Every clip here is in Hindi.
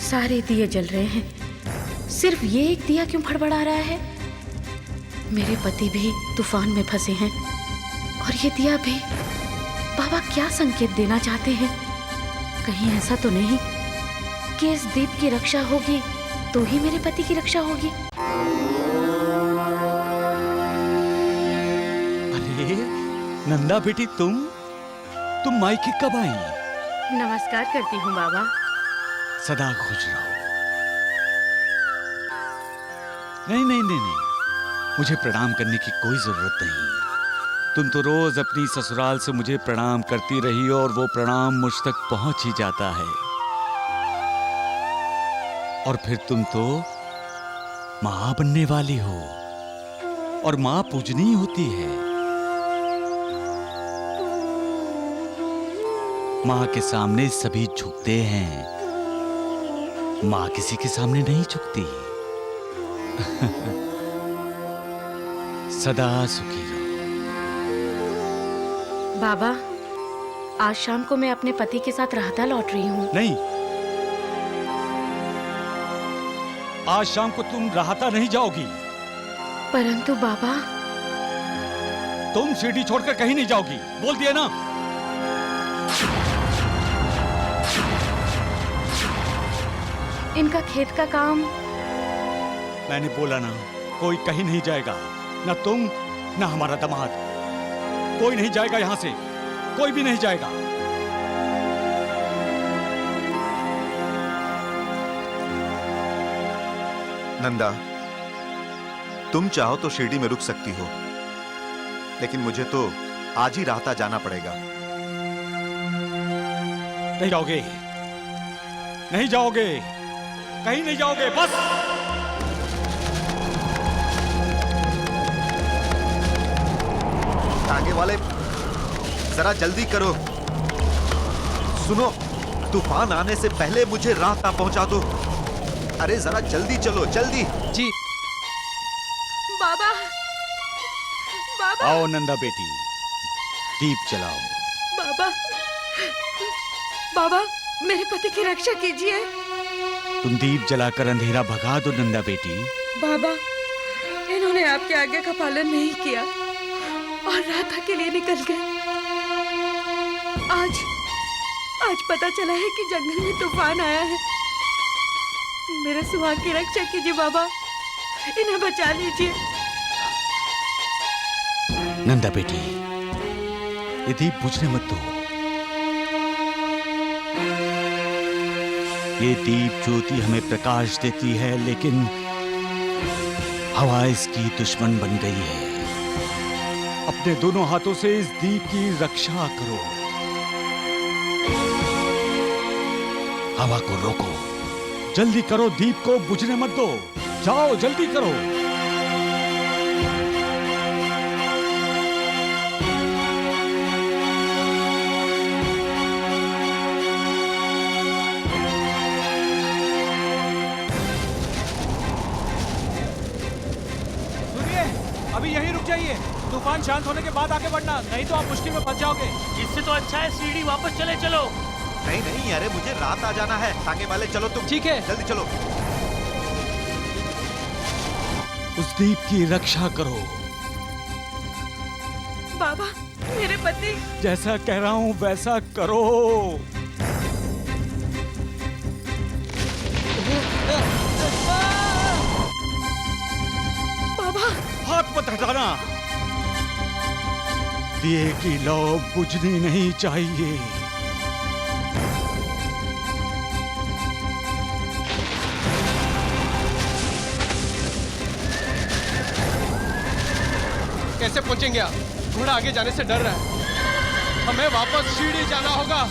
सारे दिए जल रहे हैं, सिर्फ ये एक दिया क्यों फड़फड़ा रहा है? मेरे पति भी तूफान में फंसे हैं और ये दिया भी। बाबा क्या संकेत देना चाहते हैं? कहीं ऐसा तो नहीं कि इस दीप की रक्षा होगी तो ही मेरे पति की रक्षा होगी? अरे नंदा बेटी, तुम मायके कब आई? नमस्कार करती हूँ बाबा। सदा खुश रहो। नहीं, मुझे प्रणाम करने की कोई जरूरत नहीं। तुम तो रोज अपनी ससुराल से मुझे प्रणाम करती रही और वो प्रणाम मुझ तक पहुंच ही जाता है। और फिर तुम तो मां बनने वाली हो और मां पूजनीय होती है। मां के सामने सभी झुकते हैं, मां किसी के सामने नहीं झुकती। सदा सुखी रहो। बाबा, आज शाम को मैं अपने पति के साथ रहता लौट रही हूँ। नहीं, आज शाम को तुम राहता नहीं जाओगी। परंतु बाबा, तुम सीढ़ी छोड़कर कहीं नहीं जाओगी, बोल दिया ना। इनका खेत का काम। मैंने बोला ना, कोई कहीं नहीं जाएगा, ना तुम ना हमारा दामाद। कोई नहीं जाएगा यहां से, कोई भी नहीं जाएगा। नंदा, तुम चाहो तो शिरडी में रुक सकती हो, लेकिन मुझे तो आज ही राहता जाना पड़ेगा। नहीं जाओगे, नहीं जाओगे, कहीं नहीं जाओगे, बस। आगे वाले जरा जल्दी करो। सुनो, तूफान आने से पहले मुझे राहता पहुंचा दो। अरे जरा जल्दी चलो, जल्दी। जी। बाबा, बाबा। आओ नंदा बेटी, दीप जलाओ। बाबा, बाबा, मेरे पति की रक्षा कीजिए। तुम दीप जलाकर अंधेरा भगा दो नंदा बेटी। बाबा, इन्होंने आपके आज्ञा का पालन नहीं किया और राधा के लिए निकल गए। आज पता चला है कि जंगल में तूफान आया है। मेरे सुहाग की रक्षा कीजिए बाबा, इन्हें बचा लीजिए। नंदा बेटी, ये दीप बुझने मत दो। ये दीप ज्योति हमें प्रकाश देती है, लेकिन हवा इसकी दुश्मन बन गई है। अपने दोनों हाथों से इस दीप की रक्षा करो। हवा को रोको, जल्दी करो, दीप को बुझने मत दो। जाओ, जल्दी करो। अभी यहीं रुक जाइए, तूफान शांत होने के बाद आगे बढ़ना, नहीं तो आप मुश्किल में फंस जाओगे। इससे तो अच्छा है सीढ़ी वापस चलो। नहीं, अरे मुझे रात आ जाना है। आगे वाले चलो तुम। ठीक है, जल्दी चलो। उस दीप की रक्षा करो। बाबा, मेरे पति। जैसा कह रहा हूं वैसा करो। बाबा, हाथ मत हटाना। दिए की लौ बुझनी नहीं चाहिए। कैसे पहुंचेंगे आप? घोड़ा आगे जाने से डर रहा है। हमें वापस सीढ़ी जाना होगा।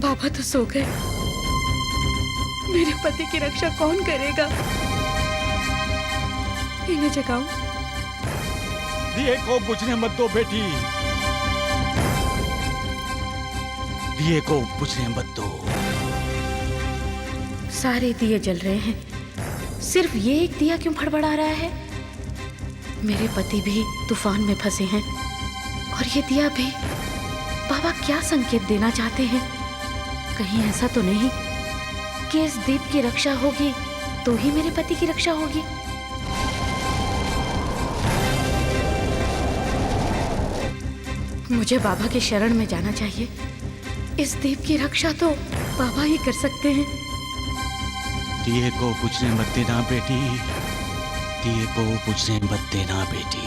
बाबा तो सो गए, मेरे पति की रक्षा कौन करेगा? इन्हें जगाऊं? दिए को बुझने मत दो बेटी। दिए को बुझने मत दो। सारे दिए जल रहे हैं, सिर्फ ये एक दिया क्यों फड़फड़ा रहा है? मेरे पति भी तूफान में फंसे हैं और ये दिया भी। बाबा क्या संकेत देना चाहते हैं? कहीं ऐसा तो नहीं कि इस दीप की रक्षा होगी तो ही मेरे पति की रक्षा होगी? मुझे बाबा के शरण में जाना चाहिए। इस दीप की रक्षा तो बाबा ही कर सकते हैं। दिए को बुझने मत देना बेटी, दिए को बुझने मत देना बेटी।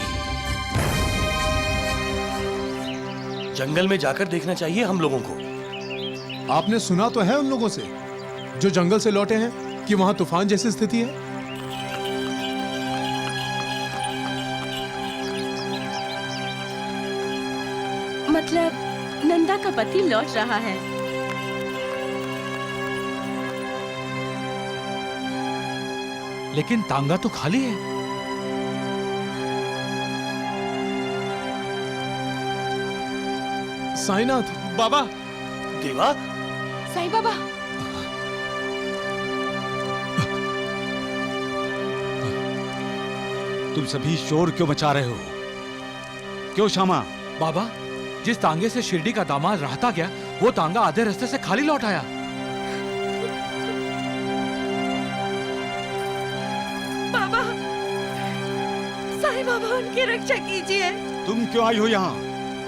जंगल में जाकर देखना चाहिए हम लोगों को। आपने सुना तो है उन लोगों से जो जंगल से लौटे हैं कि वहां तूफान जैसी स्थिति है। मतलब नंदा का पति लौट रहा है। लेकिन तांगा तो खाली है। साईनाथ, बाबा, देवा, साईं बाबा, तुम सभी शोर क्यों मचा रहे हो? क्यों श्यामा? बाबा, जिस तांगे से शिरडी का दामाद रहता गया, वो तांगा आधे रास्ते से खाली लौट आया। बाबा, साईं बाबा उनकी रक्षा कीजिए। तुम क्यों आई हो यहाँ?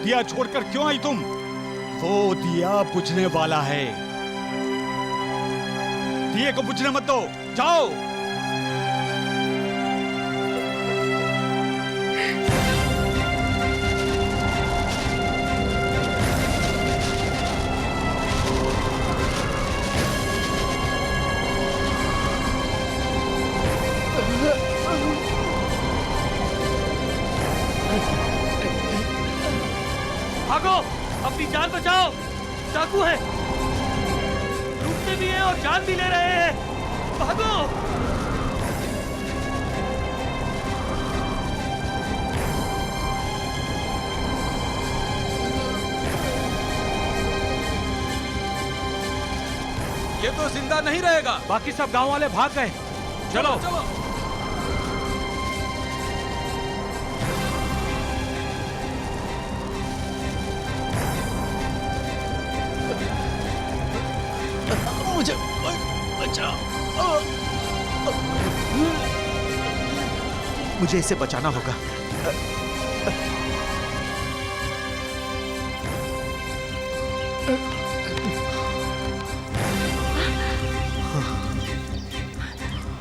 दिया छोड़कर क्यों आई तुम? वो दिया बुझने वाला है। दिए को बुझने मत दो, जाओ। भागो, अपनी जान बचाओ। डाकू है, लूटते भी हैं और जान भी ले रहे हैं। भागो। ये तो जिंदा नहीं रहेगा। बाकी सब गांव वाले भाग गए। चलो, मुझे बचाओ। मुझे इसे बचाना होगा।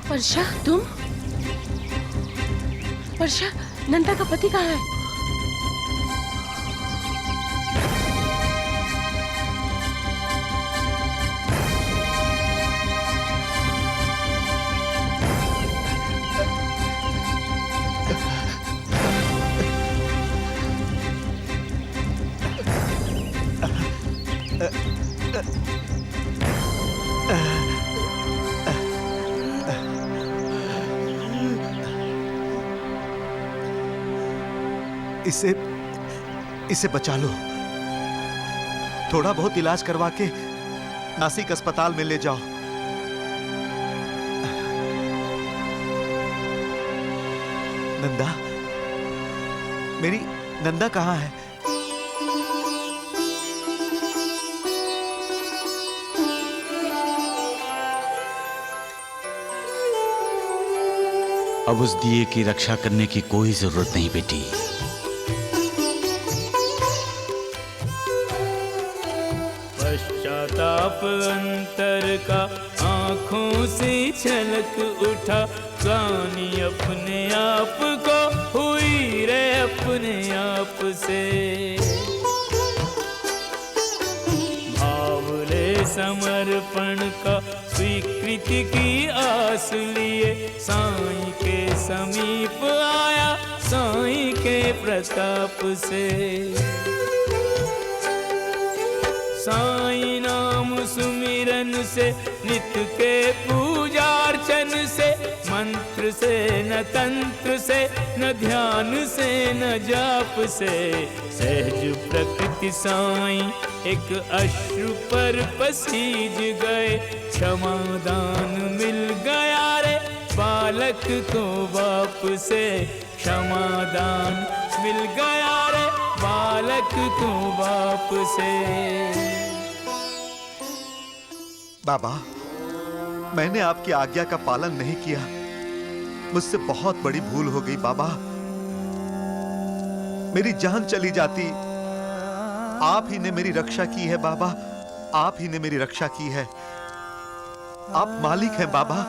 वर्षा, तुम? वर्षा, नंदा का पति कहाँ है? इसे बचा लो। थोड़ा बहुत इलाज करवा के नासिक अस्पताल में ले जाओ। नंदा, मेरी नंदा कहाँ है? अब उस दिए की रक्षा करने की कोई जरूरत नहीं बेटी। पश्चाताप अंतर का आंखों से छलक उठा, जानी अपने आप को हुई रे अपने आप से। भावले समर्पण का स्वीकृति की आस लिए, साईं के समीप आया साईं के प्रताप से। साईं नाम सुमिरन से, नित्य के पूजार्चन से, मंत्र से न तंत्र से न ध्यान से न जाप से, सहज प्रकृति साईं एक अश्रु पर पसीज गए। क्षमादान मिल गया रे बालक को बाप से, क्षमादान मिल गया रे बालक को बाप से। बाबा, मैंने आपकी आज्ञा का पालन नहीं किया, मुझसे बहुत बड़ी भूल हो गई बाबा। मेरी जान चली जाती, आप ही ने मेरी रक्षा की है बाबा, आप ही ने मेरी रक्षा की है। आप मालिक हैं बाबा,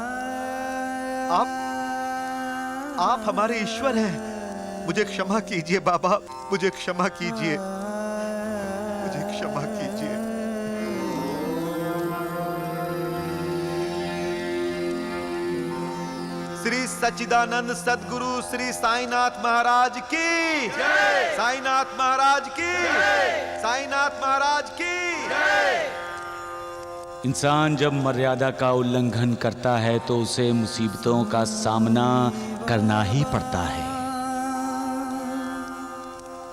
आप हमारे ईश्वर हैं। मुझे क्षमा कीजिए बाबा, मुझे क्षमा कीजिए, मुझे क्षमा कीजिए। श्री सच्चिदानंद सद्गुरु श्री साईनाथ महाराज की जय, साईनाथ महाराज की जय, साईनाथ महाराज की जय। इंसान जब मर्यादा का उल्लंघन करता है तो उसे मुसीबतों का सामना करना ही पड़ता है।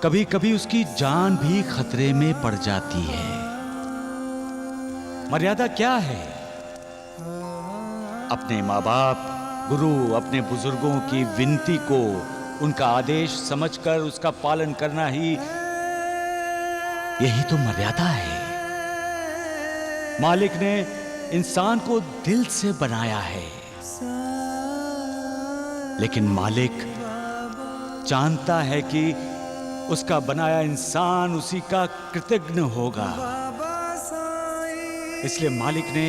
कभी कभी उसकी जान भी खतरे में पड़ जाती है। मर्यादा क्या है? अपने माँ बाप, गुरु, अपने बुजुर्गों की विनती को उनका आदेश समझकर उसका पालन करना ही, यही तो मर्यादा है। मालिक ने इंसान को दिल से बनाया है, लेकिन मालिक जानता है कि उसका बनाया इंसान उसी का कृतज्ञ होगा। इसलिए मालिक ने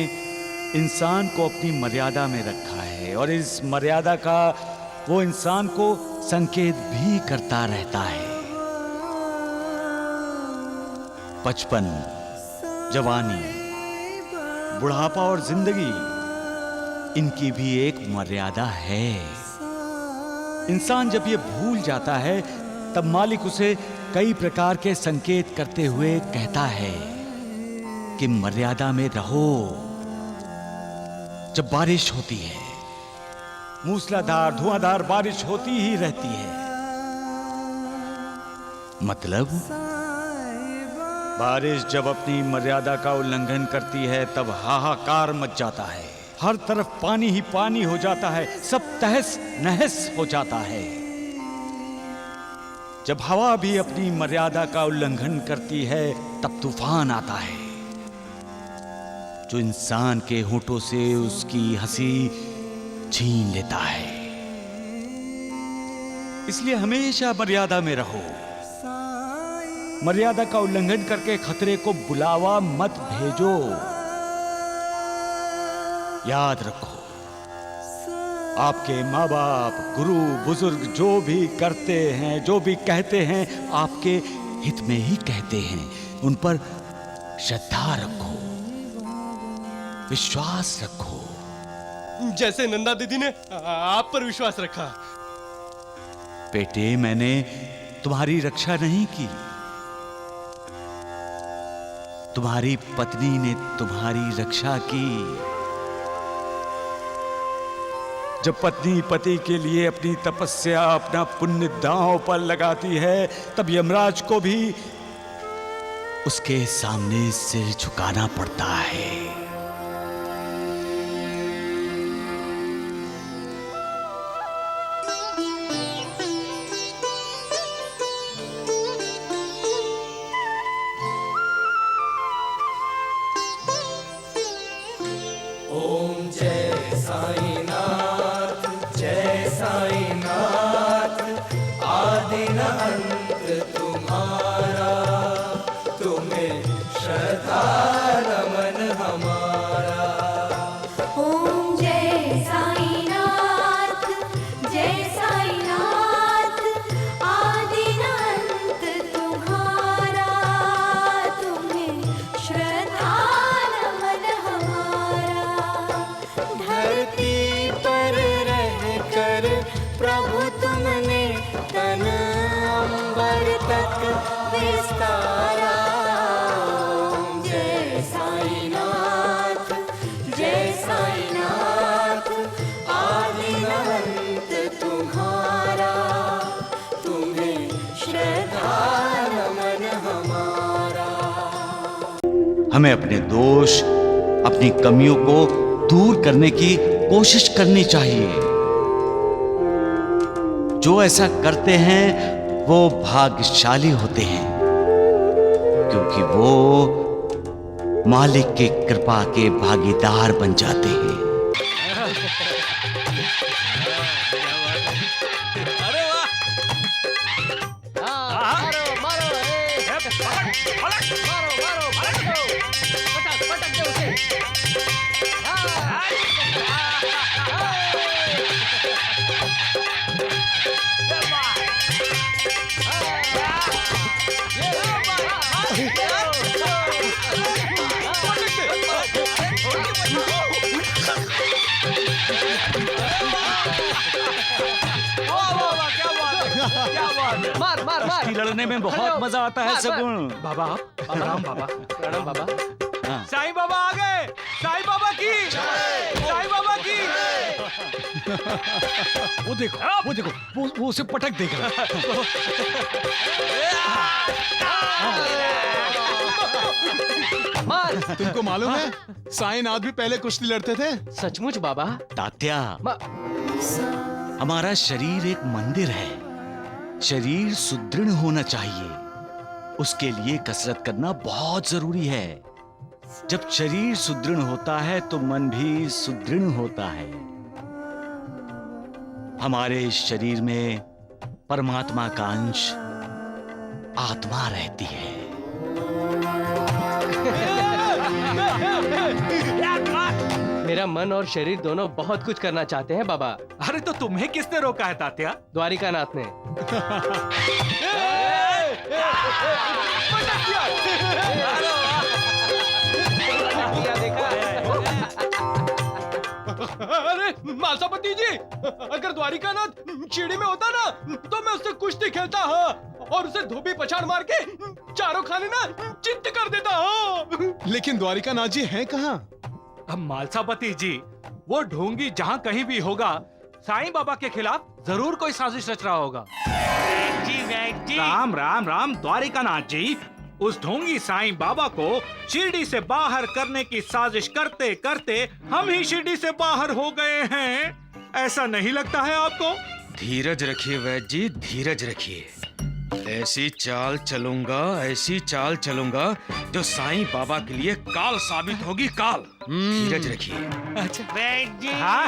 इंसान को अपनी मर्यादा में रखा है और इस मर्यादा का वो इंसान को संकेत भी करता रहता है। बचपन, जवानी, बुढ़ापा और जिंदगी, इनकी भी एक मर्यादा है। इंसान जब ये भूल जाता है तब मालिक उसे कई प्रकार के संकेत करते हुए कहता है कि मर्यादा में रहो। जब बारिश होती है, मूसलाधार धुआंधार बारिश होती ही रहती है, मतलब बारिश जब अपनी मर्यादा का उल्लंघन करती है तब हाहाकार मच जाता है। हर तरफ पानी ही पानी हो जाता है, सब तहस नहस हो जाता है। जब हवा भी अपनी मर्यादा का उल्लंघन करती है तब तूफान आता है, जो इंसान के होठों से उसकी हंसी छीन लेता है। इसलिए हमेशा मर्यादा में रहो। मर्यादा का उल्लंघन करके खतरे को बुलावा मत भेजो। याद रखो, आपके माँ बाप, गुरु, बुजुर्ग जो भी करते हैं, जो भी कहते हैं, आपके हित में ही कहते हैं। उन पर श्रद्धा रखो, विश्वास रखो, जैसे नंदा दीदी ने आप पर विश्वास रखा। बेटे, मैंने तुम्हारी रक्षा नहीं की, तुम्हारी पत्नी ने तुम्हारी रक्षा की। जब पत्नी पति के लिए अपनी तपस्या, अपना पुण्य दांव पर लगाती है, तब यमराज को भी उसके सामने सिर झुकाना पड़ता है। ओम जय साईनाथ, जय साईनाथ, आदि न अंत तुम्हारा, तुम्हें श्रद्धा नमन हमारा। ओम जय साईनाथ, जय साईनाथ, आदि न अंत तुम्हारा, तुम्हें श्रद्धा नमन हमारा। धरती पर रहकर प्रभु तुमने तन अंबर तक विस्तारा। ओम जय साईनाथ, हमें अपने दोष, अपनी कमियों को दूर करने की कोशिश करनी चाहिए। जो ऐसा करते हैं वो भाग्यशाली होते हैं, क्योंकि वो मालिक की कृपा के भागीदार बन जाते हैं। मार मार मार। लड़ने में बहुत मजा आता है सगुन। बाबा प्रणाम बाबा। प्रणाम बाबा। साईं बाबा आ गए। साईं बाबा की, साईं बाबा की। वो देखो वो उसे पटक देगा। मार। तुमको मालूम है साईनाथ भी पहले कुश्ती लड़ते थे? सचमुच बाबा? तात्या, हमारा शरीर एक मंदिर है। शरीर सुदृढ़ होना चाहिए, उसके लिए कसरत करना बहुत जरूरी है। जब शरीर सुदृढ़ होता है तो मन भी सुदृढ़ होता है। हमारे शरीर में परमात्मा का अंश आत्मा रहती है। मेरा मन और शरीर दोनों बहुत कुछ करना चाहते हैं बाबा। अरे तो तुम्हें किसने रोका है तात्या? द्वारिकानाथ ने। अरे मालसापति जी, अगर द्वारिकानाथ शिरडी में होता ना तो मैं उससे कुश्ती खेलता और उसे धोबी पछाड़ मार के चारों खाने ना चित्त कर देता। लेकिन द्वारिकानाथ जी हैं कहाँ? अब मालसापति जी, वो ढोंगी जहाँ कहीं भी होगा, साईं बाबा के खिलाफ जरूर कोई साजिश रच रहा होगा। राम राम राम द्वारिकानाथ जी, उस ढोंगी साईं बाबा को शिरडी से बाहर करने की साजिश करते करते हम ही शिरडी से बाहर हो गए हैं। ऐसा नहीं लगता है आपको? धीरज रखिए वैद्य जी, धीरज रखिए। ऐसी चाल चलूंगा जो साईं बाबा के लिए काल साबित होगी, काल। धीरज रखिए। अच्छा वैद्य जी। हाँ?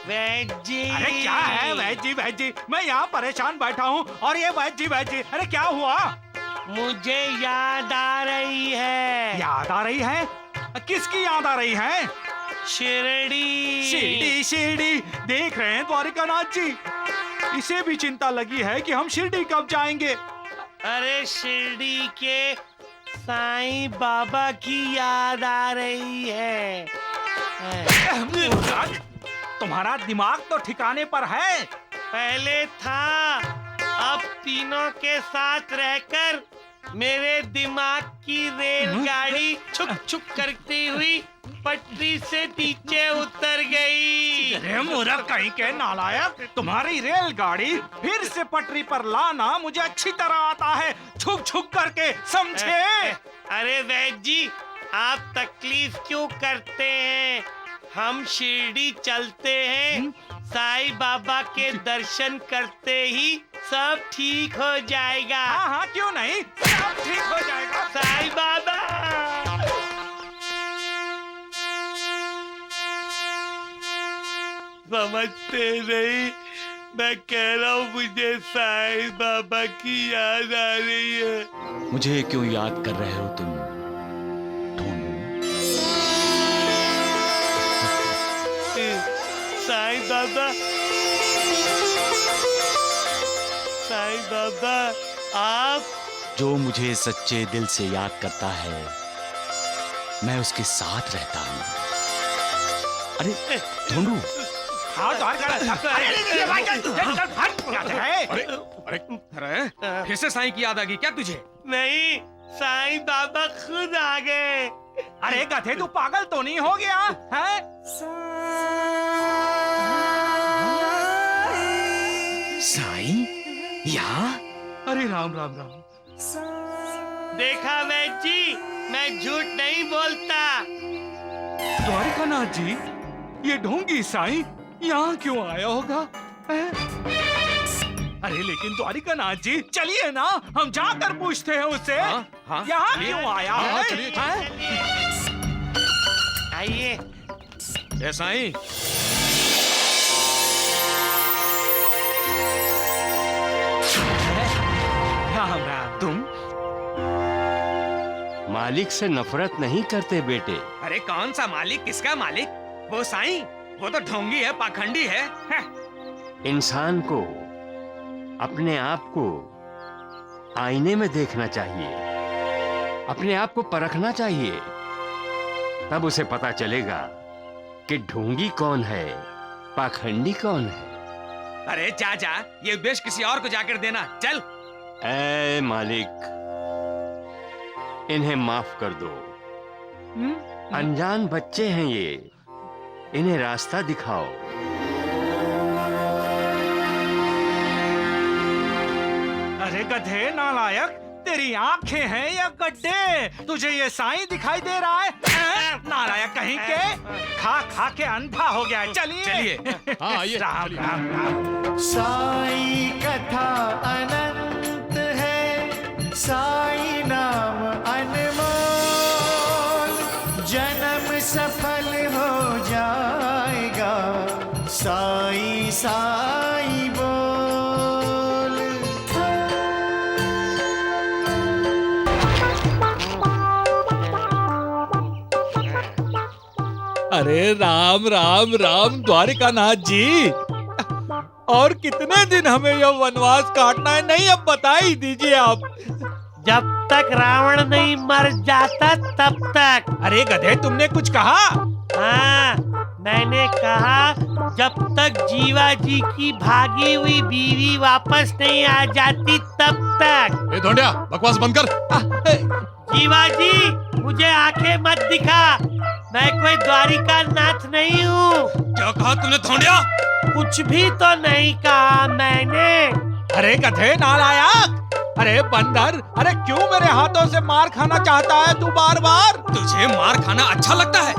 वैद्य जी। अरे क्या है वैद्य जी, मैं यहाँ परेशान बैठा हूँ और ये वैद्य जी, अरे क्या हुआ? मुझे याद आ रही है। याद आ रही है? किसकी याद आ रही है? शिरडी। शिरडी देख रहे हैं द्वारिकानाथ जी, इसे भी चिंता लगी है कि हम शिरडी कब जाएंगे। अरे शिरडी के साईं बाबा की याद आ रही है। तुम्हारा दिमाग तो ठिकाने पर है। पहले था, अब तीनों के साथ रहकर मेरे दिमाग की रेलगाड़ी छुक छुक करती हुई पटरी से नीचे उतर गई। अरे मूर्ख कहीं के नालायक, तुम्हारी रेलगाड़ी फिर से पटरी पर लाना मुझे अच्छी तरह आता है, छुक छुक करके, समझे? अरे वैद्य जी, आप तकलीफ क्यों करते हैं? हम शिरडी चलते हैं, साईं बाबा के दर्शन करते ही सब ठीक हो जाएगा। हाँ हाँ, क्यों नहीं, सब ठीक हो जाएगा। साईं बाबा। समझते नहीं, मैं कह रहा हूँ मुझे साईं बाबा की याद आ रही है। मुझे क्यों याद कर रहे हो तुम ढोंगू? साईं बाबा, साईं बाबा, आप? जो मुझे सच्चे दिल से याद करता है, मैं उसके साथ रहता हूँ। अरे ढोंगू, अरे फिर से साईं की याद आ गई क्या तुझे? नहीं, साईं बाबा खुद आ गए। अरे गधे, तू पागल तो नहीं हो गया है? साईं यहाँ? अरे राम राम राम। देखा वैद्य जी, मैं झूठ नहीं बोलता। द्वारिकानाथ जी, ये ढोंगी साईं यहाँ क्यों आया होगा? अरे लेकिन द्वारिकानाथ जी, चलिए ना, हम जाकर पूछते हैं उससे। यहाँ क्यों आया है? आइए। साईं, राम राम। तुम मालिक से नफरत नहीं करते बेटे। अरे कौन सा मालिक? किसका मालिक? वो साईं, वो तो ढोंगी है, पाखंडी है। इंसान को अपने आप को आईने में देखना चाहिए, अपने आप को परखना चाहिए, तब उसे पता चलेगा कि ढोंगी कौन है, पाखंडी कौन है। अरे जा जा, ये उपदेश किसी और को जाकर देना। चल। ऐ मालिक, इन्हें माफ कर दो। अनजान बच्चे हैं ये, इन्हें रास्ता दिखाओ। अरे गधे नालायक, तेरी आंखें हैं या गड्ढे? तुझे ये साईं दिखाई दे रहा है? नालायक कहीं के, खा खा के अंधा हो गया है। चलिए। हाँ, आइए। राम राम राम। साईं कथा अनंत है, साईं नाम अनमोल, जन्म सफल हो जाएगा, साईं साईं बोल। अरे राम राम राम द्वारिकानाथ जी, और कितने दिन हमें यह वनवास काटना है? नहीं, अब बता ही दीजिए आप। जब तक रावण नहीं मर जाता तब तक। अरे गधे, तुमने कुछ कहा? हाँ, मैंने कहा जब तक जीवा जी की भागी हुई बीवी वापस नहीं आ जाती तब तक। ए ढोंडिया, बकवास बंद कर। जीवा जी, मुझे आंखें मत दिखा, मैं कोई द्वारिका नाथ नहीं हूँ। क्या कहा तुमने ढोंडिया? कुछ भी तो नहीं कहा मैंने। अरे गधे नालायक, अरे बंदर, अरे क्यों मेरे हाथों से मार खाना चाहता है तू बार बार? तुझे मार खाना अच्छा लगता है?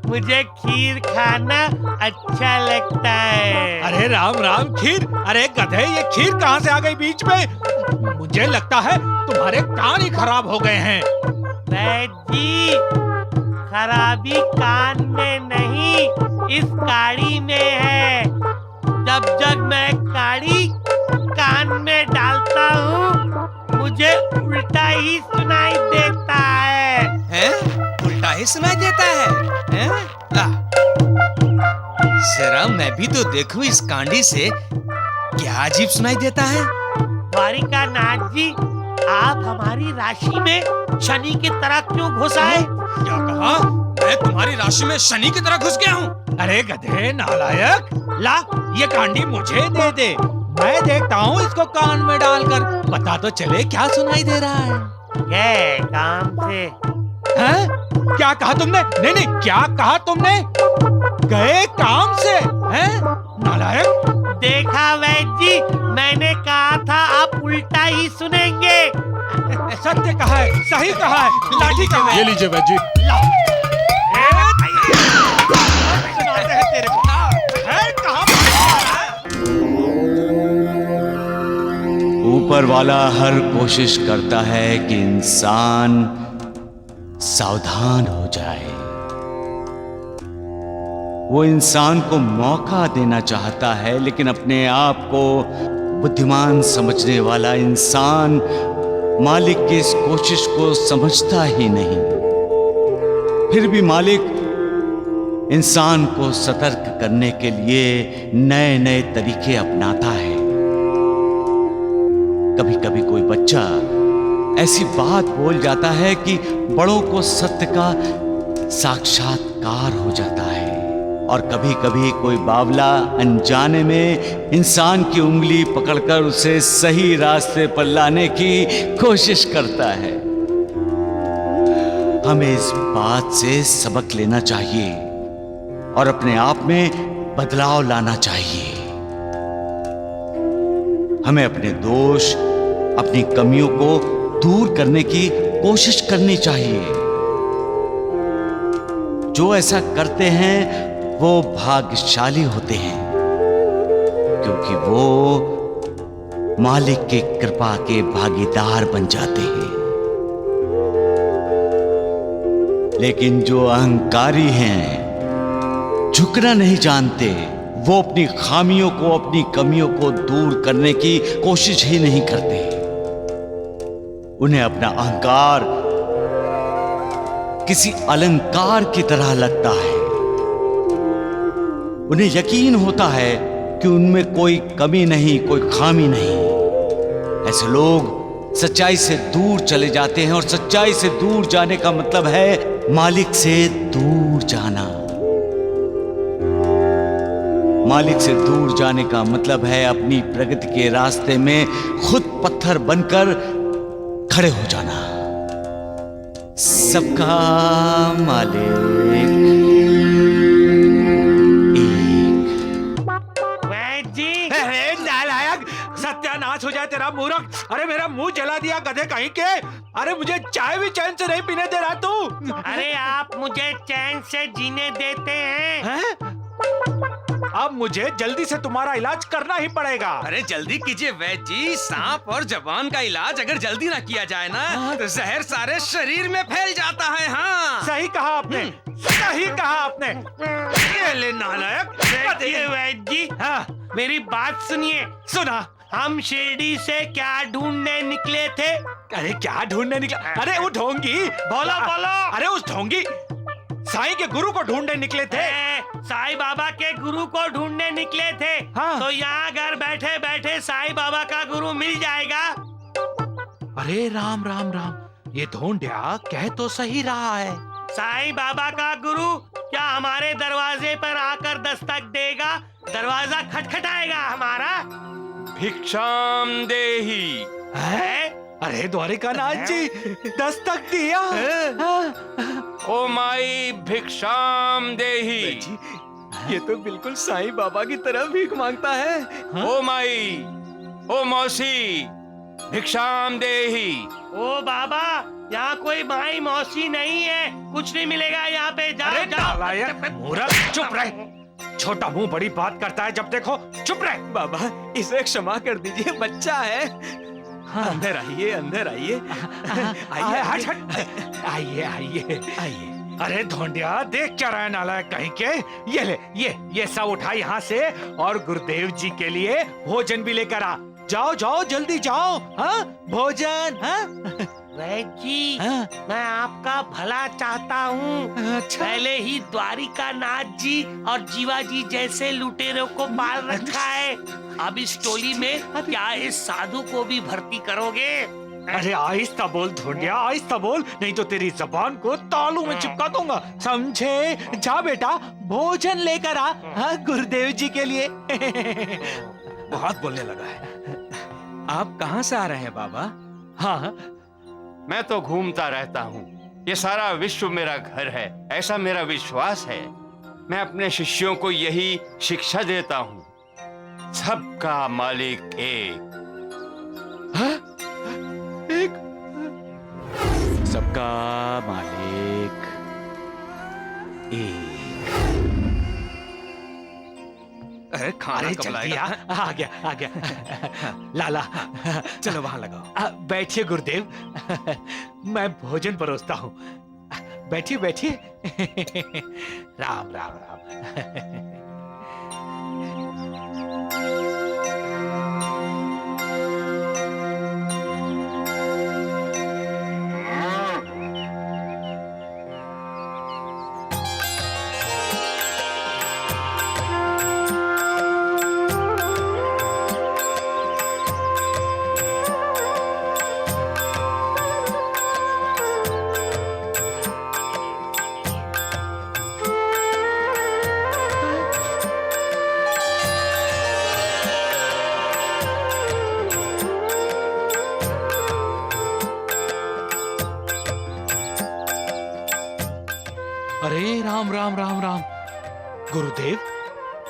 मुझे खीर खाना अच्छा लगता है। अरे राम राम, खीर? अरे गधे, ये खीर कहाँ से आ गई बीच में? मुझे लगता है तुम्हारे कान ही खराब हो गए हैं। वैद्य जी, खराबी कान में नहीं, इस काड़ी में है। जब जब मैं काड़ी कान में डालता हूँ, मुझे उल्टा ही सुनाई देता है। उल्टा ही सुनाई देता है? जरा मैं भी तो देखूं इस कांडी से क्या अजीब सुनाई देता है। द्वारिकानाथ जी, आप हमारी राशि में शनि की तरह क्यों घुस आए? क्या कहा? मैं तुम्हारी राशि में शनि की तरह घुस गया हूँ? अरे गधे नालायक, ला ये कांडी मुझे दे दे, मैं देखता हूँ इसको कान में डालकर। पता तो चले क्या सुनाई दे रहा है। गए काम से। हैं? क्या कहा तुमने? नहीं नहीं, क्या कहा तुमने? गए काम से? हैं? नालायक। देखा वैद्य जी, मैंने कहा था आप उल्टा ही सुनेंगे। सत्य कहा है, सही कहा है। लाठी कहाँ है? ये लीजिए वैद्य जी। ला। सुनाते हैं तेरे को। है कहाँ? ऊपर वाला हर कोशिश करता है कि इंसान सावधान हो जाए। वो इंसान को मौका देना चाहता है, लेकिन अपने आप को बुद्धिमान समझने वाला इंसान मालिक की इस कोशिश को समझता ही नहीं। फिर भी मालिक इंसान को सतर्क करने के लिए नए नए तरीके अपनाता है। कभी कभी कोई बच्चा ऐसी बात बोल जाता है कि बड़ों को सत्य का साक्षात्कार हो जाता है, और कभी कभी कोई बावला अनजाने में इंसान की उंगली पकड़कर उसे सही रास्ते पर लाने की कोशिश करता है। हमें इस बात से सबक लेना चाहिए और अपने आप में बदलाव लाना चाहिए। हमें अपने दोष, अपनी कमियों को दूर करने की कोशिश करनी चाहिए। जो ऐसा करते हैं वो भाग्यशाली होते हैं, क्योंकि वो मालिक की कृपा के भागीदार बन जाते हैं। लेकिन जो अहंकारी हैं, झुकना नहीं जानते, वो अपनी खामियों को, अपनी कमियों को दूर करने की कोशिश ही नहीं करते। उन्हें अपना अहंकार किसी अलंकार की तरह लगता है। उन्हें यकीन होता है कि उनमें कोई कमी नहीं, कोई खामी नहीं। ऐसे लोग सच्चाई से दूर चले जाते हैं, और सच्चाई से दूर जाने का मतलब है मालिक से दूर जाना। मालिक से दूर जाने का मतलब है अपनी प्रगति के रास्ते में खुद पत्थर बनकर खड़े हो जाना। सबका मालिक अरे नालायक, सत्यानाश हो जाए तेरा मूर्ख। अरे मेरा मुंह जला दिया गधे कहीं के। अरे मुझे चाय भी चैन से नहीं पीने दे रहा तू। अरे आप मुझे चैन से जीने देते हैं? अब मुझे जल्दी से तुम्हारा इलाज करना ही पड़ेगा। अरे जल्दी कीजिए वैद्य जी, सांप और जबान का इलाज अगर जल्दी ना किया जाए ना तो जहर सारे शरीर में फैल जाता है। हाँ सही कहा आपने, सही कहा आपने। ये ले नालायक। देखिए वैद्य जी, हाँ मेरी बात सुनिए। सुना। हम शिरडी से क्या ढूंढने निकले थे? अरे क्या ढूंढने निकला? अरे वो ढोंगी। बोलो बोलो। अरे उस ढोंगी साईं के गुरु को ढूंढने निकले थे। साईं बाबा के गुरु को ढूंढने निकले थे। हाँ। तो यहाँ घर बैठे बैठे साईं बाबा का गुरु मिल जाएगा। अरे राम राम राम, ये ढोंढिया कह तो सही रहा है। साईं बाबा का गुरु क्या हमारे दरवाजे पर आकर दस्तक देगा? दरवाजा खटखटाएगा हमारा। भिक्षाम देही। है? अरे द्वारिकानाथ जी, दस्तक दिया। ओ माई भिक्षाम देही। ये तो बिल्कुल साईं बाबा की तरह भीख मांगता है। ओ माई, ओ मौसी, भिक्षाम देही। ओ बाबा, यहाँ कोई माई मौसी नहीं है, कुछ नहीं मिलेगा यहाँ पे। जाओ जाओ। मूर्ख, चुप रहे। छोटा मुंह बड़ी बात करता है जब देखो। चुप रहे। बाबा इसे क्षमा कर दीजिए, बच्चा है। हाँ। अंदर आइए, अंदर आइए। आइए, हट हट। आइए आइए आइए। अरे ढोंडिया, देख क्या रहा है नालायक कहीं के। ये ले, ये सब उठा यहाँ से, और गुरुदेव जी के लिए भोजन भी लेकर आ। जाओ जाओ, जल्दी जाओ। हाँ भोजन। हाँ वैद्य जी, मैं आपका भला चाहता हूँ। अच्छा। पहले ही द्वारिकानाथ जी और जीवाजी जैसे लुटेरों को पाल रखा है, अब इस टोली में क्या इस साधु को भी भर्ती करोगे? अरे आहिस्ता बोल ढोंडिया, आहिस्ता बोल, नहीं तो तेरी जबान को तालू में चिपका दूंगा, समझे? जा बेटा, भोजन लेकर आ। हाँ, गुरुदेव जी के लिए। बहुत बोलने लगा है। आप कहाँ से आ रहे हैं बाबा? हाँ, मैं तो घूमता रहता हूँ। ये सारा विश्व मेरा घर है, ऐसा मेरा विश्वास है। मैं अपने शिष्यों को यही शिक्षा देता हूँ, सबका मालिक एक। हाँ? एक? सबका मालिक एक। अरे खाना कब जल्दी लाएगा? आ गया। लाला, चलो वहां लगाओ। बैठिए गुरुदेव, मैं भोजन परोसता हूँ। बैठिए बैठिए। राम राम राम। अरे राम राम राम राम। गुरुदेव,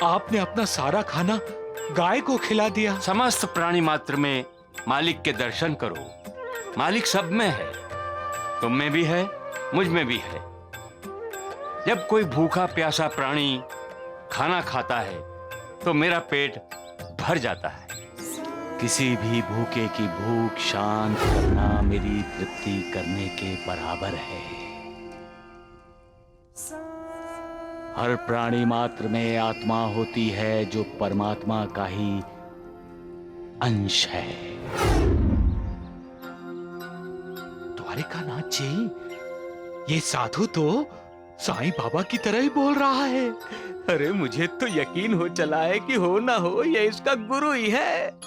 आपने अपना सारा खाना गाय को खिला दिया। समस्त प्राणी मात्र में मालिक के दर्शन करो, मालिक सब में है, तुम में भी है, मुझ में भी है। जब कोई भूखा प्यासा प्राणी खाना खाता है तो मेरा पेट भर जाता है। किसी भी भूखे की भूख शांत करना मेरी तृप्ति करने के बराबर है। हर प्राणी मात्र में आत्मा होती है जो परमात्मा का ही अंश है। द्वारिकानाथ जी, ये साधु तो साईं बाबा की तरह ही बोल रहा है। अरे मुझे तो यकीन हो चला है कि हो ना हो ये इसका गुरु ही है।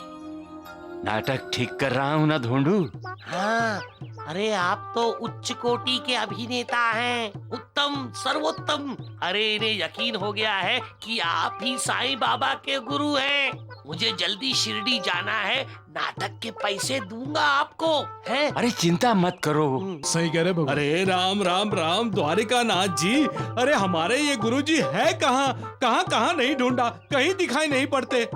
नाटक ठीक कर रहा हूं ना ढूंढू? हाँ, अरे आप तो उच्च कोटि के अभिनेता हैं, उत्तम सर्वोत्तम। अरे इन्हें यकीन हो गया है कि आप ही साईं बाबा के गुरु हैं। मुझे जल्दी शिरडी जाना है, नाटक के पैसे दूंगा आपको, हैं? अरे चिंता मत करो। सही कह रहे भगवान। अरे राम राम राम द्वारिकानाथ जी, अरे हमारे ये गुरुजी है कहाँ? कहाँ नहीं ढूंढा, कहीं दिखाई नहीं पड़ते।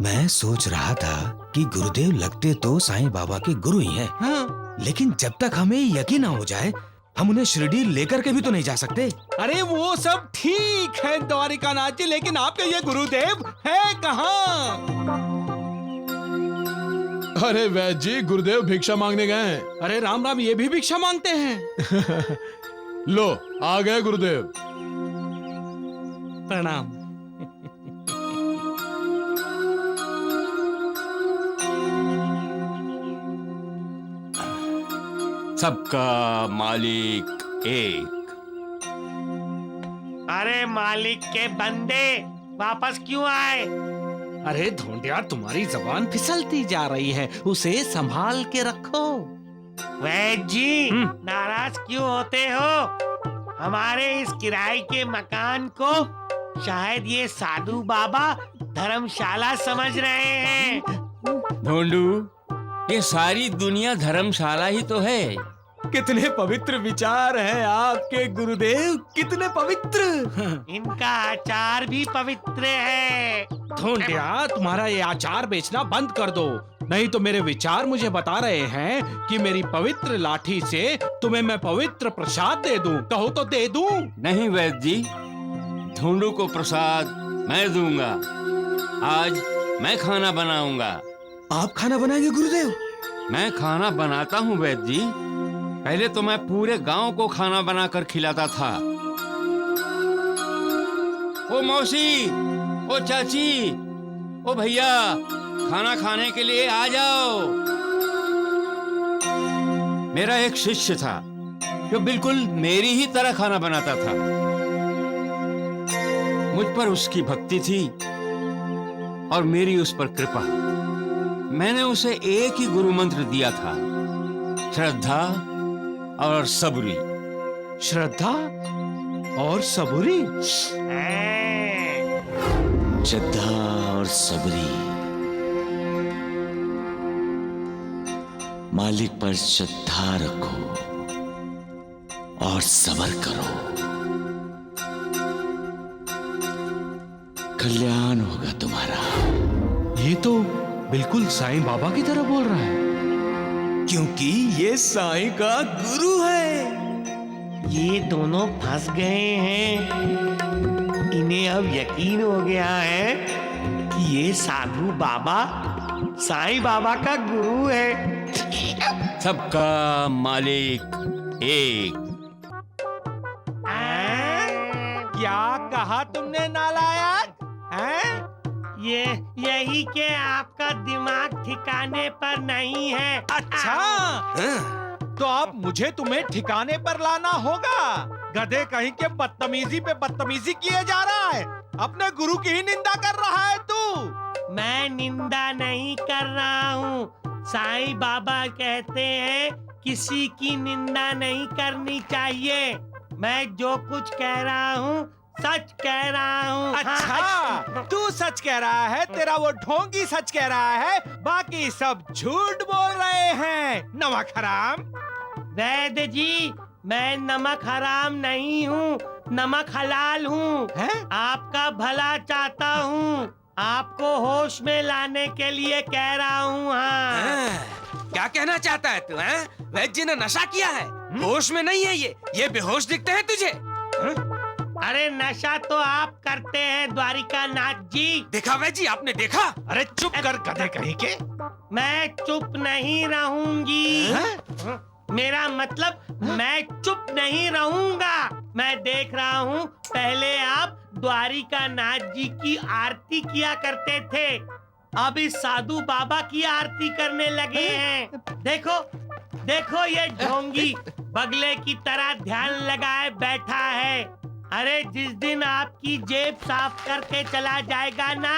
मैं सोच रहा था कि गुरुदेव लगते तो साईं बाबा के गुरु ही हैं। हाँ। लेकिन जब तक हमें यकीन ना हो जाए, हम उन्हें शिरडी लेकर के भी तो नहीं जा सकते। अरे वो सब ठीक है द्वारिकानाथ जी, लेकिन आपके ये गुरुदेव है कहाँ? अरे वैद्य जी, गुरुदेव भिक्षा मांगने गए हैं। अरे राम राम, ये भी भिक्षा मांगते हैं? लो, आ गए गुरुदेव। प्रणाम। सबका मालिक एक। अरे मालिक के बंदे वापस क्यों आए? अरे ढोंडिया, तुम्हारी जबान फिसलती जा रही है, उसे संभाल के रखो। वैद्य जी, नाराज क्यों होते हो? हमारे इस किराए के मकान को शायद ये साधु बाबा धर्मशाला समझ रहे हैं। ढूंढू, ये सारी दुनिया धर्मशाला ही तो है। कितने पवित्र विचार हैं आपके गुरुदेव, कितने पवित्र। इनका आचार भी पवित्र है। ढोंडिया, तुम्हारा ये आचार बेचना बंद कर दो, नहीं तो मेरे विचार मुझे बता रहे हैं कि मेरी पवित्र लाठी से तुम्हें मैं पवित्र प्रसाद दे दूं। कहो तो दे दूं? नहीं वैद्य जी, ढूंढू को प्रसाद मैं दूंगा। आज मैं खाना बनाऊंगा। आप खाना बनाएंगे गुरुदेव? मैं खाना बनाता हूँ वैद्य जी। पहले तो मैं पूरे गांव को खाना बनाकर खिलाता था। ओ मौसी, ओ चाची, ओ भैया, खाना खाने के लिए आ जाओ। मेरा एक शिष्य था जो बिल्कुल मेरी ही तरह खाना बनाता था। मुझ पर उसकी भक्ति थी और मेरी उस पर कृपा। मैंने उसे एक ही गुरु मंत्र दिया था, श्रद्धा और सबुरी। श्रद्धा और सबुरी? श्रद्धा और सबरी। मालिक पर श्रद्धा रखो और सबर करो, कल्याण होगा तुम्हारा। ये तो बिल्कुल साईं बाबा की तरह बोल रहा है, क्योंकि ये साईं का गुरु है। ये दोनों फंस गए हैं। इन्हें अब यकीन हो गया है कि ये साधु बाबा साईं बाबा का गुरु है। सबका मालिक एक। क्या कहा तुमने नालायक? हैं? यही के आपका दिमाग ठिकाने पर नहीं है। अच्छा, तो अब मुझे तुम्हें ठिकाने पर लाना होगा। गधे कहीं के बदतमीजी पे बदतमीजी किए जा रहा है। अपने गुरु की ही निंदा कर रहा है तू। मैं निंदा नहीं कर रहा हूँ। साईं बाबा कहते हैं किसी की निंदा नहीं करनी चाहिए। मैं जो कुछ कह रहा हूँ सच कह रहा हूँ। अच्छा, तू सच कह रहा है, तेरा वो ढोंगी सच कह रहा है, बाकी सब झूठ बोल रहे हैं। नमक हराम। वैद्य जी, मैं नमक हराम नहीं हूँ, नमक हलाल हूँ। आपका भला चाहता हूँ, आपको होश में लाने के लिए कह रहा हूँ। हाँ। क्या कहना चाहता है तू? हैं? वैद्य जी ने नशा किया है, होश में नहीं है ये बेहोश दिखते हैं तुझे। अरे नशा तो आप करते हैं द्वारिका नाथ जी। देखा वैद्य जी, आपने देखा? अरे चुप कर गधे कहीं के। मैं चुप नहीं रहूंगी। मेरा मतलब मैं चुप नहीं रहूंगा। मैं देख रहा हूँ पहले आप द्वारिका नाथ जी की आरती किया करते थे, अब इस साधु बाबा की आरती करने लगे हैं। देखो देखो ये ढोंगी बगले की तरह ध्यान लगाए बैठा है। अरे जिस दिन आपकी जेब साफ करके चला जाएगा ना,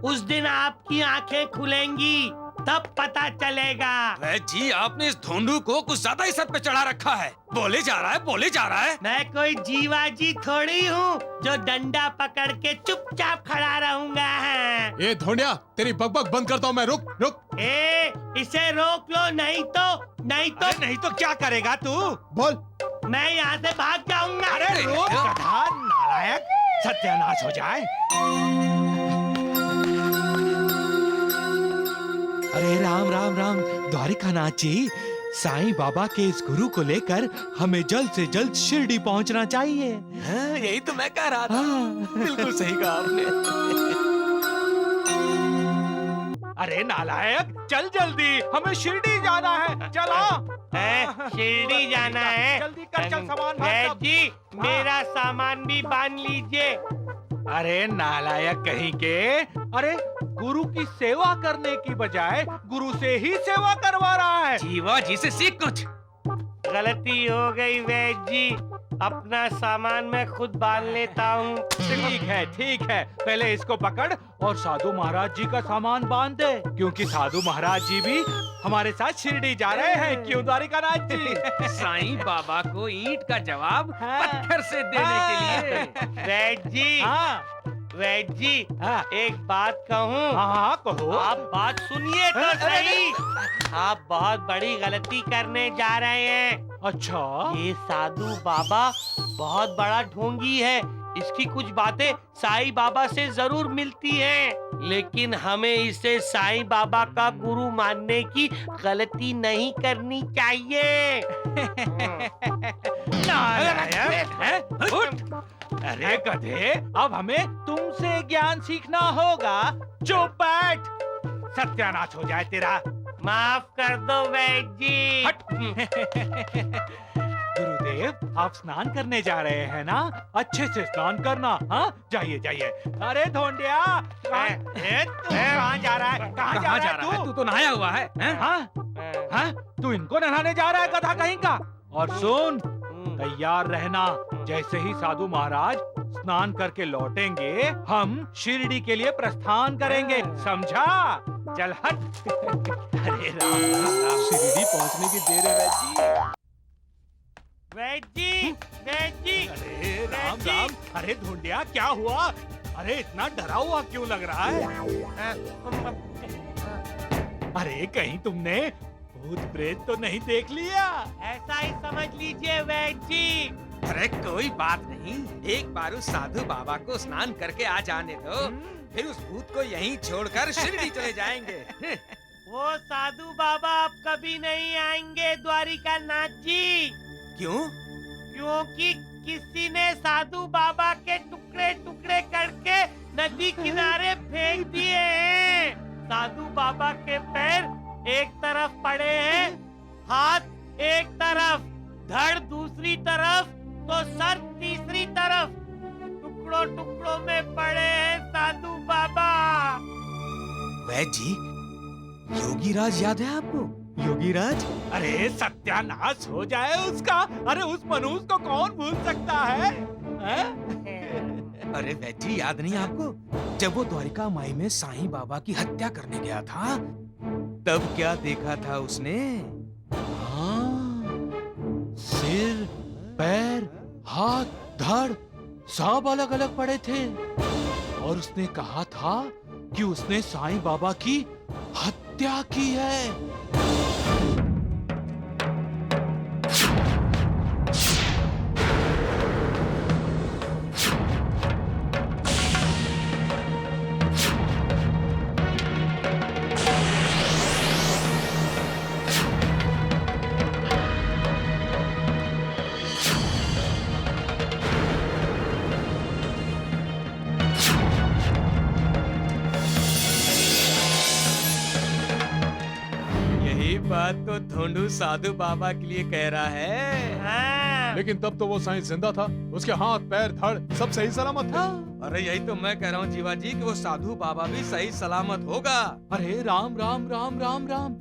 उस दिन आपकी आंखें खुलेंगी, तब पता चलेगा। वैद्य जी, आपने इस धोंडू को कुछ ज्यादा ही सर पे चढ़ा रखा है। बोले जा रहा है। मैं कोई जीवाजी थोड़ी हूँ जो डंडा पकड़ के चुपचाप खड़ा रहूंगा। ए धोंडिया, तेरी बकबक बंद करता हूँ मैं। रुक। इसे रोक लो, नहीं तो क्या करेगा तू? बोल। मैं यहाँ से भाग जाऊंगा। अरे रोक गधा नालायक, सत्यानाश हो जाए। अरे राम राम राम द्वारिकानाथ जी, साईं बाबा के इस गुरु को लेकर हमें जल्द से जल्द शिरडी पहुंचना चाहिए। यही तो मैं कह रहा था। बिल्कुल सही कहा आपने। अरे नालायक, चल जल्दी, हमें शिरडी जाना है। चलो। शिरडी जाना है? जल्दी कर, चल सामान बांध जी, मेरा सामान भी बांध लीजिए। अरे नालायक कहीं के, अरे गुरु की सेवा करने की बजाय गुरु से ही सेवा करवा रहा है। जीवा जी से सीख कुछ। गलती हो गई वैद्य जी, अपना सामान मैं खुद बांध लेता हूँ। ठीक है, पहले इसको पकड़ और साधु महाराज जी का सामान बांध दे, क्योंकि साधु महाराज जी भी हमारे साथ शिरडी जा रहे हैं। क्यों द्वारिकानाथ जी? साईं बाबा को ईंट का जवाब पत्थर से देने के लिए। वैद्य जी, वैद्य जी, एक बात कहूँ? हाँ कहो। आप बात सुनिए तो सही। आप बहुत बड़ी गलती करने जा रहे हैं। अच्छा? ये साधु बाबा बहुत बड़ा ढोंगी है। इसकी कुछ बातें साईं बाबा से जरूर मिलती हैं, लेकिन हमें इसे साईं बाबा का गुरु मानने की गलती नहीं करनी चाहिए। अरे गधे, अब हमें तुमसे ज्ञान सीखना होगा। चुप बैठ, सत्यानाश हो जाए तेरा। माफ कर दो वैद्य जी। गुरुदेव, आप स्नान करने जा रहे हैं ना? अच्छे से स्नान करना। हाँ, जाइए। अरे धोंडिया, कहाँ जा रहा है? कहाँ जा रहा है तू तो नहाया हुआ है। हाँ, तू इनको नहाने जा रहा है गधा कहीं का? और सुन, तैयार रहना, जैसे ही साधु महाराज स्नान करके लौटेंगे, हम शिरडी के लिए प्रस्थान करेंगे, समझा? चल हट। अरे राम, शिरडी पहुंचने की देर है वैद्य जी। अरे राम, अरे धोंडिया, क्या हुआ? अरे इतना डरा हुआ क्यों लग रहा है? अरे कहीं तुमने भूत प्रेत तो नहीं देख लिया? ऐसा ही समझ लीजिए वैद्य जी। अरे कोई बात नहीं, एक बार उस साधु बाबा को स्नान करके आ जाने दो, फिर उस भूत को यहीं छोड़कर शिरडी चले जाएंगे। वो साधु बाबा अब कभी नहीं आएंगे द्वारिका नाथ जी। क्यों? क्योंकि किसी ने साधु बाबा के टुकड़े टुकड़े करके नदी किनारे फेंक दिए हैं। साधु बाबा के पैर एक तरफ पड़े हैं, हाथ एक तरफ, धड़ दूसरी तरफ, तो सर तीसरी तरफ। टुकड़ों टुकड़ों में पड़े हैं साधु बाबा। वैद्य जी, योगीराज याद है आपको? योगीराज? अरे सत्यानाश हो जाए उसका। अरे उस मनुष्य को कौन भूल सकता है? अरे वैद्य जी, याद नहीं आपको? जब वो द्वारिका माई में साईं बाबा की हत्या करने गया था, तब क्या देखा था उसने? सिर, पैर, हाथ, धड़ सब अलग अलग पड़े थे, और उसने कहा था कि उसने साईं बाबा की हत्या की है। ढोंडू साधु बाबा के लिए कह रहा है। हाँ। लेकिन तब तो वो साईं जिंदा था, उसके हाथ पैर धड़ सब सही सलामत थे। अरे यही तो मैं कह रहा हूँ जीवा जी कि वो साधु बाबा भी सही सलामत होगा। अरे राम राम राम राम राम,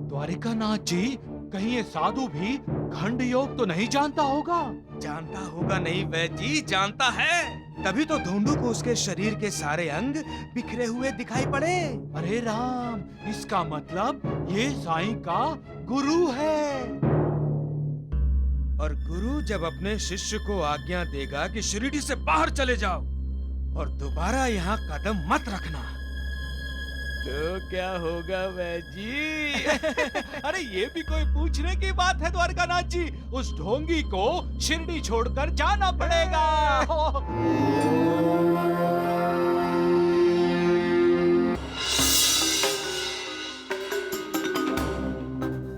द्वारिका नाथ जी, कहीं ये साधु भी खंड योग तो नहीं जानता होगा? जानता होगा नहीं वैद्य जी, जानता है, तभी तो ढोंडू को उसके शरीर के सारे अंग बिखरे हुए दिखाई पड़े। अरे राम, इसका मतलब ये साईं का गुरु है। और गुरु जब अपने शिष्य को आज्ञा देगा कि शिरडी से बाहर चले जाओ और दोबारा यहाँ कदम मत रखना, तो क्या होगा वैद्य जी? अरे ये भी कोई पूछने की बात है द्वारकानाथ जी, उस ढोंगी को शिरडी छोड़कर जाना पड़ेगा।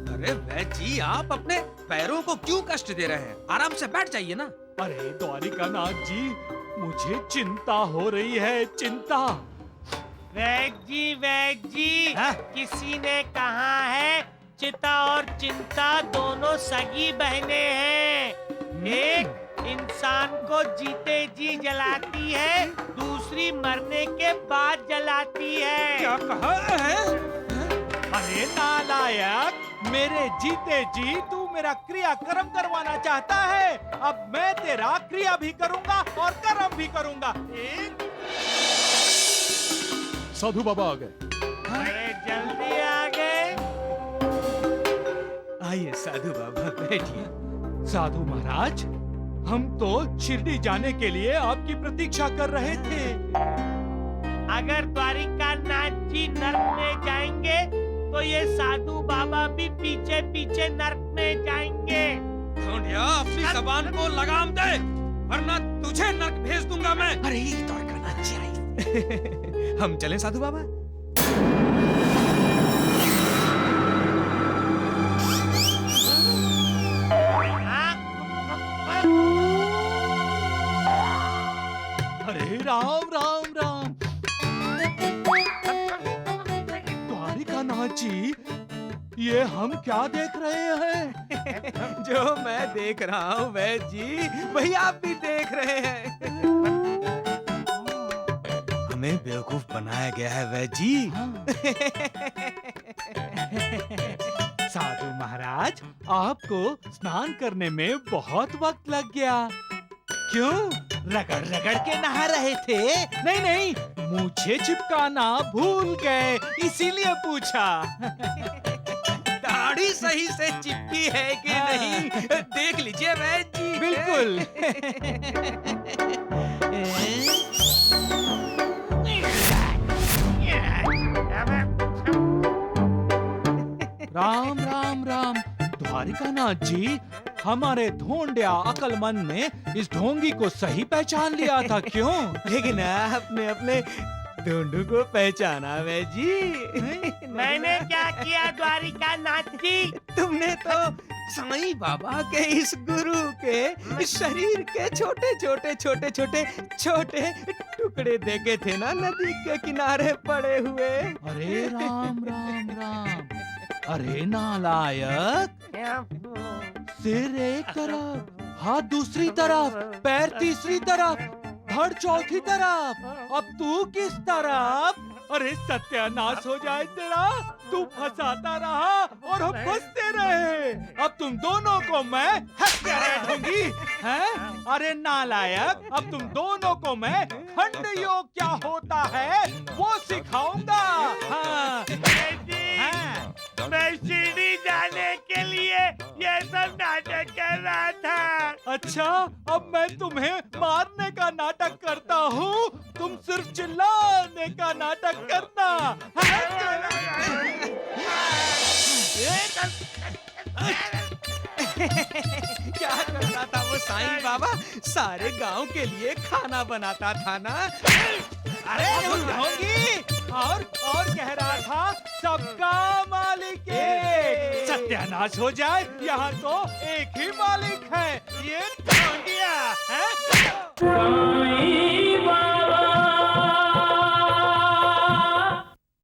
अरे वैद्य जी, आप अपने पैरों को क्यों कष्ट दे रहे हैं? आराम से बैठ जाइए ना। अरे द्वारिकानाथ जी, मुझे चिंता हो रही है, चिंता। वैद्य जी, किसी ने कहा है चिता और चिंता दोनों सगी बहनें हैं। एक इंसान को जीते जी जलाती है, दूसरी मरने के बाद जलाती है। क्या कहा है? अरे नालायक, मेरे जीते जी तू मेरा क्रिया कर्म करवाना चाहता है। अब मैं तेरा क्रिया भी करूंगा और कर्म भी करूंगा। साधु बाबा आ गए। अरे जल्दी आ गए। आइए साधु बाबा, बैठिए। साधु महाराज, हम तो शिरडी जाने के लिए आपकी प्रतीक्षा कर रहे थे। अगर द्वारिका नाथ जी नर्क में जाएंगे तो ये साधु बाबा भी पीछे पीछे नर्क में जाएंगे। ढोंडिया, अपनी जबान को लगाम दे, वरना तुझे नर्क भेज दूंगा मैं। अरे द्वारकानाथ जी आई। हम चलें साधु बाबा? अरे राम राम राम, द्वारिकानाथ जी, ये हम क्या देख रहे हैं? जो मैं देख रहा हूँ वैद्य जी, वही आप भी देख रहे हैं। हमें बेवकूफ बनाया गया है वैद्य जी। साधु महाराज, आपको स्नान करने में बहुत वक्त लग गया। क्यों? रगड़ रगड़ के नहा रहे थे? नहीं नहीं, मुझे चिपकाना भूल गए, इसीलिए पूछा। दाढ़ी सही से चिपकी है कि नहीं, देख लीजिए वैद्य जी। बिल्कुल। राम राम राम, द्वारिकानाथ जी, हमारे ढोंडिया अकलमंद ने इस ढोंगी को सही पहचान लिया था। क्यों? लेकिन आपने अपने ढोंडू को पहचाना वैद्य जी। मैंने क्या किया द्वारिका नाथ जी? तुमने तो साईं बाबा के इस गुरु के शरीर के छोटे छोटे छोटे छोटे छोटे टुकड़े देखे थे ना, नदी के किनारे पड़े हुए। अरे राम राम राम, अरे नालायक, सिर एक तरफ, हाथ दूसरी तरफ, पैर तीसरी तरफ, धड़ चौथी तरफ, अब तू किस तरफ? अरे सत्यानाश हो जाए तेरा, तू फंसाता रहा और हम फंसते रहे। अब तुम दोनों को मैं हत्या दूंगी, हैं? अरे नालायक, अब तुम दोनों को मैं खंड योग क्या होता है वो सिखाऊंगा। हाँ। मैं शिरडी जाने के लिए ये सब नाटक कर रहा था। अच्छा, अब मैं तुम्हें मारने का नाटक करता हूँ, तुम सिर्फ चिल्लाने का नाटक करना। क्या करता था वो साईं बाबा? सारे गांव के लिए खाना बनाता था ना। अरे होगी, और कह रहा था सबका मालिक एक। सत्यानाश हो जाए, यहाँ तो एक ही मालिक है, ये ढोंगिया है।